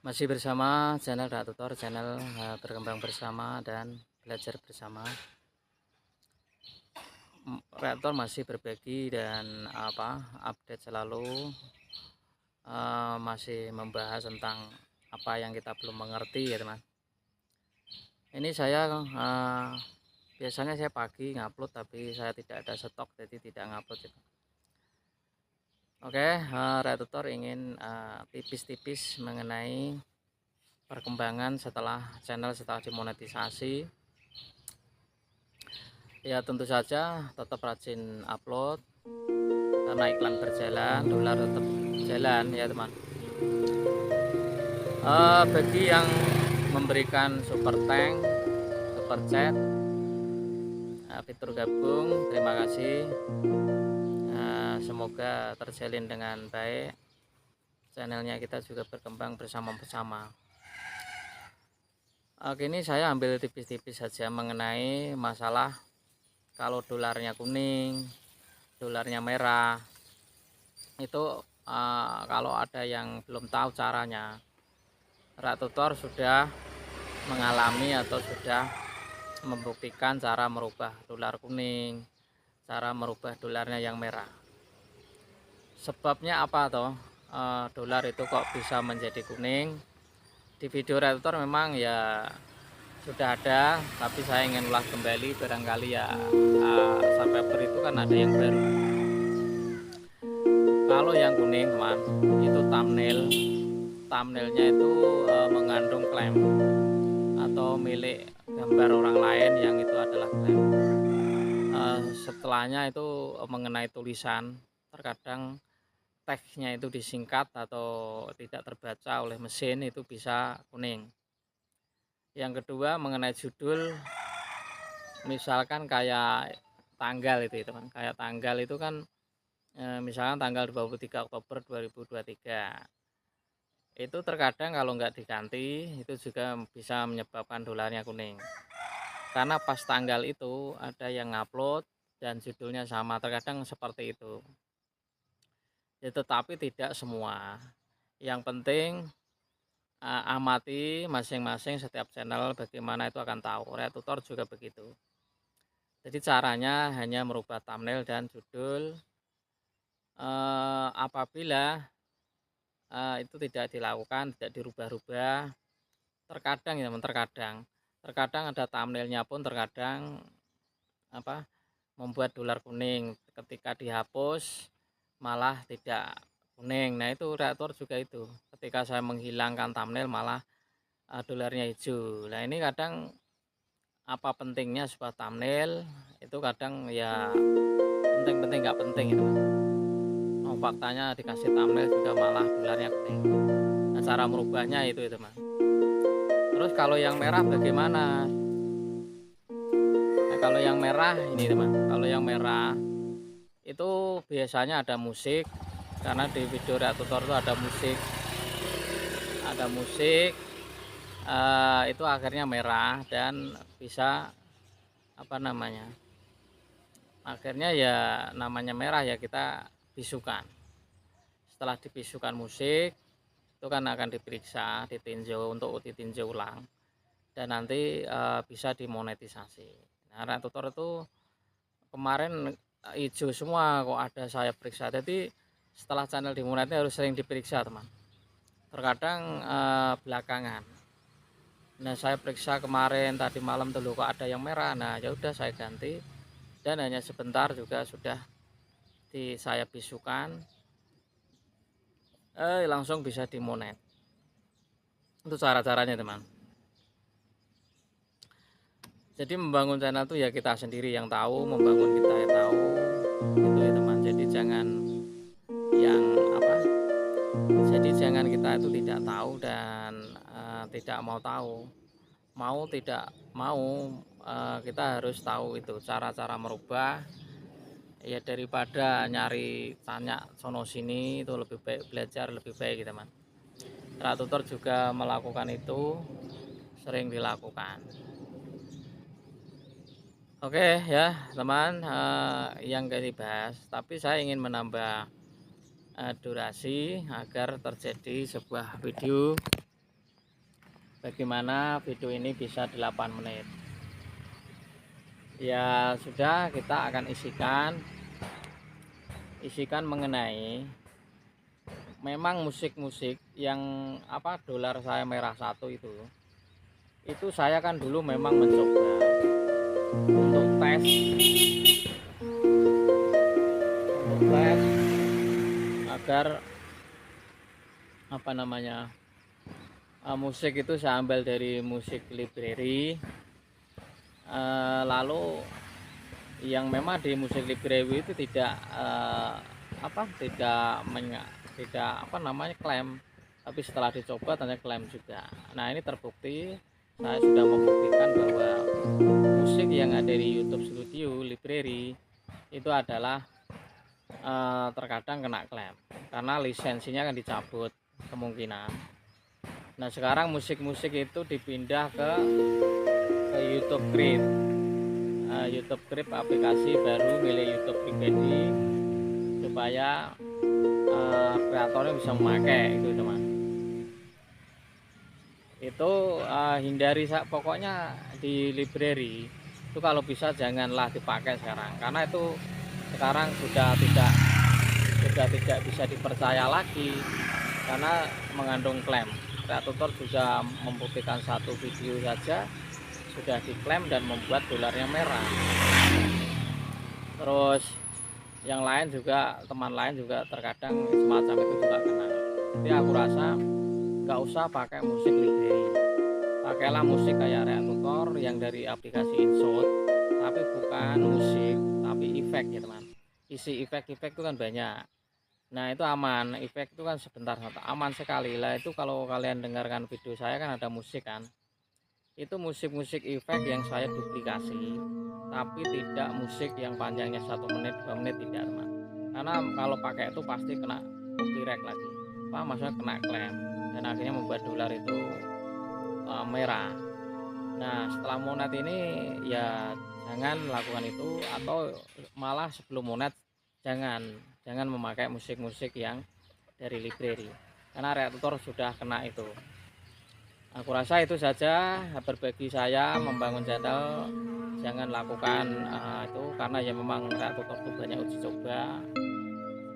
Masih bersama channel Dak Tutor, channel berkembang bersama dan belajar bersama. Reaktor masih berbagi dan update selalu, masih membahas tentang apa yang kita belum mengerti ya teman. Ini saya biasanya saya pagi ngupload, tapi saya tidak ada stok jadi tidak ngupload ya. Oke, Tutor ingin tipis-tipis mengenai perkembangan setelah channel setelah dimonetisasi. Ya tentu saja tetap rajin upload karena iklan berjalan, dolar tetap jalan ya teman. Bagi yang memberikan super tank, super chat, fitur gabung, terima kasih. Semoga terjalin dengan baik, channelnya kita juga berkembang bersama-sama. Kini saya ambil tipis-tipis saja mengenai masalah kalau dolarnya kuning, dolarnya merah, itu kalau ada yang belum tahu caranya, Rak Tutor sudah mengalami atau sudah membuktikan cara merubah dolar kuning, cara merubah dolarnya yang merah. Sebabnya apa toh dolar itu kok bisa menjadi kuning? Di video Rak Tutor memang ya sudah ada, tapi saya ingin ulas kembali barangkali ya subscriber itu kan ada yang baru. Kalau yang kuning teman, itu thumbnailnya itu mengandung klaim atau milik gambar orang lain yang itu adalah klaim. Setelahnya itu mengenai tulisan, terkadang teksnya itu disingkat atau tidak terbaca oleh mesin, itu bisa kuning. Yang kedua mengenai judul, misalkan kayak tanggal itu teman, kayak tanggal itu kan misalkan tanggal 23 Oktober 2023, itu terkadang kalau nggak diganti itu juga bisa menyebabkan dolarnya kuning, karena pas tanggal itu ada yang ngupload dan judulnya sama, terkadang seperti itu ya, tetapi tidak semua. Yang penting amati masing-masing setiap channel, bagaimana itu akan tahu. Red Tutor juga begitu, jadi caranya hanya merubah thumbnail dan judul. Apabila itu tidak dilakukan, tidak dirubah-rubah, terkadang ya terkadang ada thumbnailnya pun terkadang membuat dolar kuning, ketika dihapus malah tidak kuning. Nah itu reaktor juga itu, ketika saya menghilangkan thumbnail malah dolarnya hijau. Nah ini kadang apa pentingnya sebuah thumbnail, itu kadang ya penting-penting nggak penting itu. Faktanya dikasih thumbnail juga malah dolarnya kuning. Nah cara merubahnya itu teman. Terus kalau yang merah bagaimana? Nah kalau yang merah ini teman, kalau yang merah itu biasanya ada musik, karena di video Tutor itu ada musik, itu akhirnya merah dan bisa akhirnya ya namanya merah ya kita bisukan. Setelah dibisukan musik itu kan akan diperiksa, ditinjau untuk ditinjau ulang, dan nanti bisa dimonetisasi. Nah Tutor itu kemarin hijau semua kok ada saya periksa, jadi setelah channel dimonetisasi harus sering diperiksa teman, terkadang belakangan. Nah saya periksa kemarin tadi malam dulu kok ada yang merah, nah ya udah saya ganti, dan hanya sebentar juga sudah saya bisukan, langsung bisa dimonet. Itu cara-caranya teman. Jadi membangun channel itu ya kita sendiri yang tahu, membangun kita yang tahu itu ya teman. Jadi jangan kita itu tidak tahu dan tidak mau tahu, tidak mau, kita harus tahu itu cara-cara merubah ya, daripada nyari tanya sono sini, itu lebih baik belajar, lebih baik gitu teman. Tutor juga melakukan itu, sering dilakukan. Oke ya teman, yang gak dibahas, tapi saya ingin menambah durasi agar terjadi sebuah video bagaimana video ini bisa 8 menit. Ya sudah, kita akan isikan mengenai memang musik-musik yang dolar saya merah satu itu saya kan dulu memang mencoba untuk tes agar musik itu saya ambil dari musik library, lalu yang memang di musik library itu tidak klaim, tapi setelah dicoba ternyata klaim juga. Nah, ini terbukti, saya sudah membuktikan bahwa musik yang ada di YouTube Studio Library itu adalah terkadang kena klaim karena lisensinya kan dicabut kemungkinan. Nah, sekarang musik-musik itu dipindah ke YouTube Crib. YouTube Crib aplikasi baru milik YouTube pribadi supaya kreatornya bisa memakai itu, teman. Itu hindari pokoknya di library itu kalau bisa janganlah dipakai sekarang, karena itu sekarang sudah tidak bisa dipercaya lagi karena mengandung klaim. Kreator juga membuktikan satu video saja sudah diklaim dan membuat dolarnya merah. Terus yang lain juga, teman lain juga terkadang semacam itu juga kena. Jadi aku rasa nggak usah pakai musik library, pakailah musik kayak Reaktor yang dari aplikasi InShot, tapi bukan musik tapi efek ya teman. Isi efek-efek itu kan banyak. Nah, itu aman, efek itu kan sebentar aman sekali lah. Itu kalau kalian dengarkan video saya kan ada musik kan, itu musik-musik efek yang saya duplikasi, tapi tidak musik yang panjangnya 1 menit 2 menit, tidak teman, karena kalau pakai itu pasti kena copyright lagi, maksudnya kena klaim, dan akhirnya membuat dolar itu merah. Nah, setelah monet ini ya jangan lakukan itu, atau malah sebelum monet jangan memakai musik-musik yang dari library, karena Reaktor sudah kena itu. Aku rasa itu saja berbagi saya membangun channel. Jangan lakukan itu, karena ya memang Reaktor itu banyak uji coba,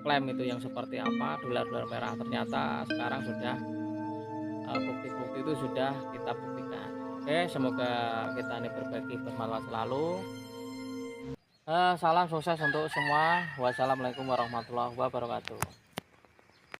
klaim itu yang seperti apa, dolar-dolar merah, ternyata sekarang sudah bukti-bukti itu sudah kita buktikan. Oke, semoga kita ini berbagi bermanfaat selalu. Salam sukses untuk semua. Wassalamualaikum warahmatullahi wabarakatuh.